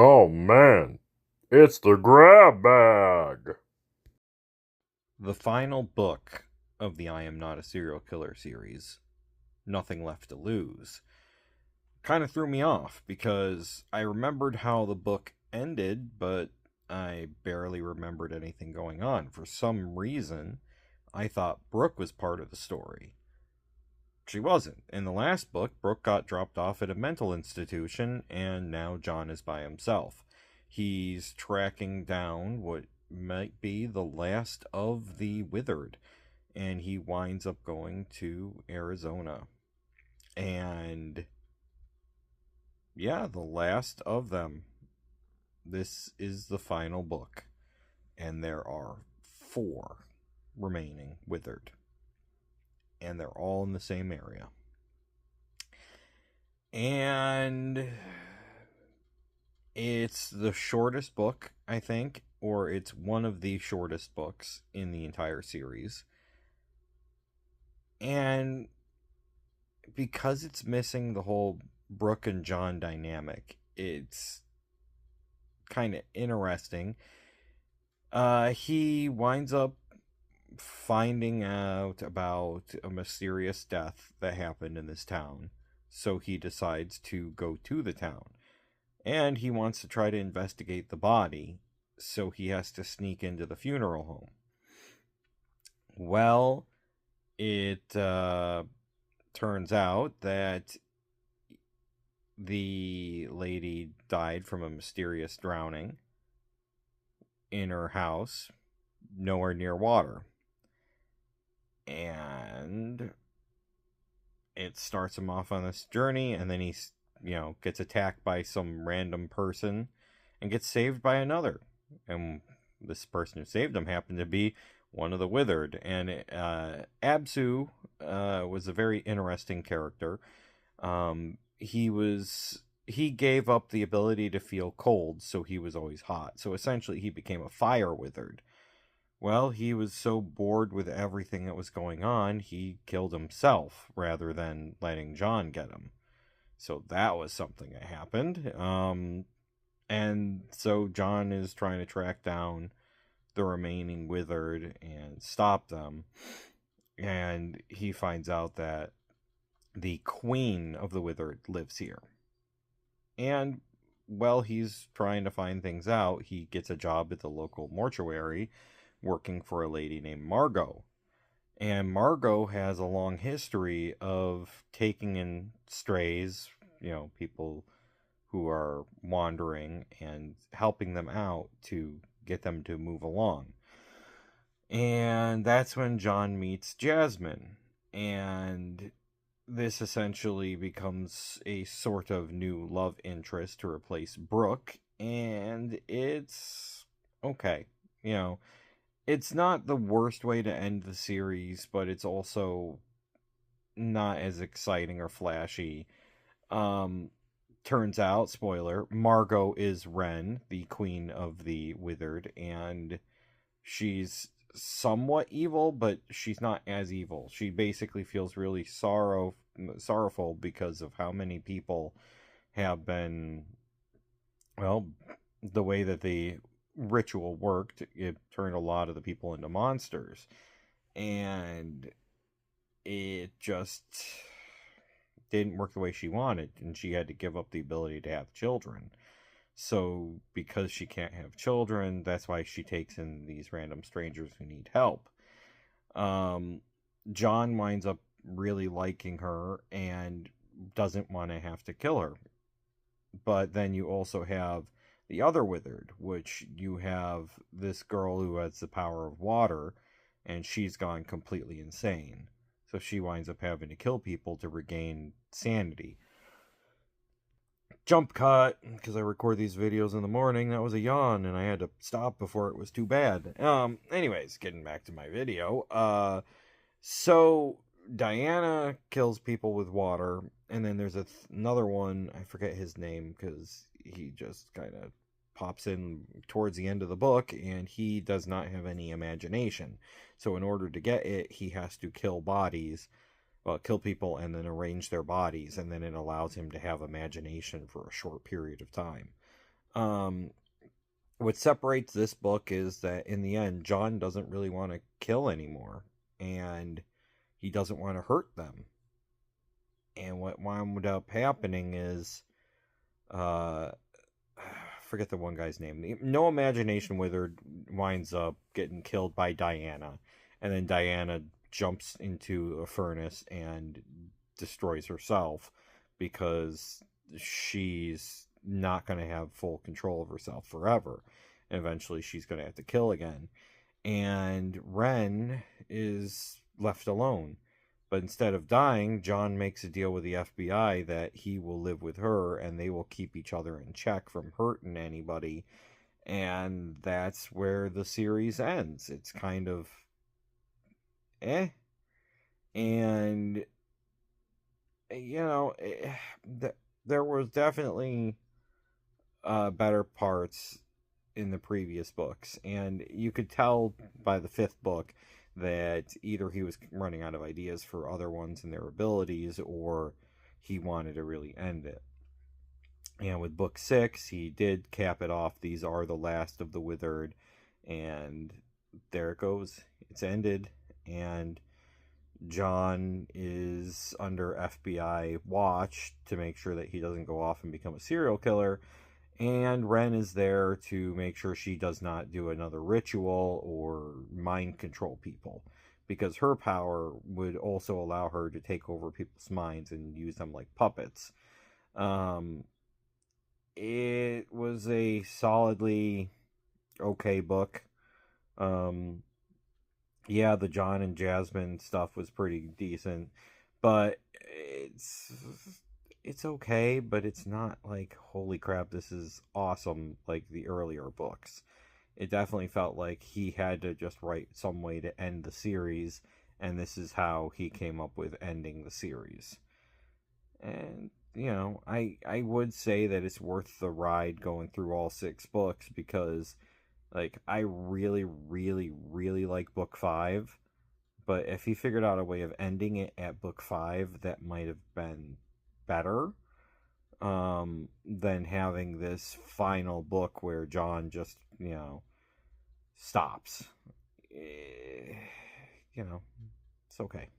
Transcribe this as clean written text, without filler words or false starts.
Oh man, it's the grab bag! The final book of the I Am Not a Serial Killer series, Nothing Left to Lose, kind of threw me off because I remembered how the book ended, but I barely remembered anything going on. For some reason, I thought Brooke was part of the story. She wasn't. In the last book, Brooke got dropped off at a mental institution, and now John is by himself. He's tracking down what might be the last of the Withered, and he winds up going to Arizona. And yeah, the last of them. This is the final book, and there are four remaining Withered, and they're all in the same area. And it's the shortest book, I think, or it's one of the shortest books in the entire series. And because it's missing the whole Brooke and John dynamic, it's kind of interesting. He winds up finding out about a mysterious death that happened in this town, so he decides to go to the town. And he wants to try to investigate the body, so he has to sneak into the funeral home. Well, it turns out that the lady died from a mysterious drowning in her house, nowhere near water. And it starts him off on this journey, and then he's, gets attacked by some random person and gets saved by another. And this person who saved him happened to be one of the Withered. And Absu was a very interesting character. He gave up the ability to feel cold, so he was always hot. So essentially, he became a fire Withered. Well, he was so bored with everything that was going on, he killed himself rather than letting John get him. So that was something that happened. And so John is trying to track down the remaining Withered and stop them. And he finds out that the queen of the Withered lives here. And while he's trying to find things out, he gets a job at the local mortuary working for a lady named Margot. And Margot has a long history of taking in strays, people who are wandering, and helping them out to get them to move along. And that's when John meets Jasmine. And this essentially becomes a sort of new love interest to replace Brooke. And it's okay. It's not the worst way to end the series, but it's also not as exciting or flashy. Turns out, spoiler, Margot is Ren, the queen of the Withered, and she's somewhat evil, but she's not as evil. She basically feels really sorrowful because of how many people have been, well, the way that the ritual worked, it turned a lot of the people into monsters. And it just didn't work the way she wanted, and she had to give up the ability to have children. So, because she can't have children, that's why she takes in these random strangers who need help. John winds up really liking her and doesn't want to have to kill her. But then you also have the other Withered, which you have this girl who has the power of water, and she's gone completely insane. So she winds up having to kill people to regain sanity. Jump cut, because I record these videos in the morning. That was a yawn, and I had to stop before it was too bad. Anyways, getting back to my video. So Diana kills people with water, and then there's another one. I forget his name because he just kind of pops in towards the end of the book, and he does not have any imagination. So in order to get it, he has to kill people and then arrange their bodies, and then it allows him to have imagination for a short period of time. Um, what separates this book is that in the end, John doesn't really want to kill anymore, and he doesn't want to hurt them. And what wound up happening is, uh, forget the one guy's name. No Imagination Wizard winds up getting killed by Diana, and then Diana jumps into a furnace and destroys herself because she's not going to have full control of herself forever. And eventually she's going to have to kill again. And Ren is left alone. But instead of dying, John makes a deal with the FBI that he will live with her and they will keep each other in check from hurting anybody. And that's where the series ends. It's kind of eh. And, there was definitely better parts in the previous books, and you could tell by the fifth book that either he was running out of ideas for other ones and their abilities, or he wanted to really end it. And with book 6, he did cap it off. These are the last of the withered, and there it goes. It's ended, and John is under FBI watch to make sure that he doesn't go off and become a serial killer. And Ren is there to make sure she does not do another ritual or mind control people, because her power would also allow her to take over people's minds and use them like puppets. Um, it was a solidly okay book. Um, yeah, the John and Jasmine stuff was pretty decent, but it's okay, but it's not like holy crap, this is awesome like the earlier books. It definitely felt like he had to just write some way to end the series, and this is how he came up with ending the series. And I would say that it's worth the ride going through all 6 books, because like I really really really like book 5, but if he figured out a way of ending it at book 5, that might have been better than having this final book where John just stops. Eh, you know it's okay.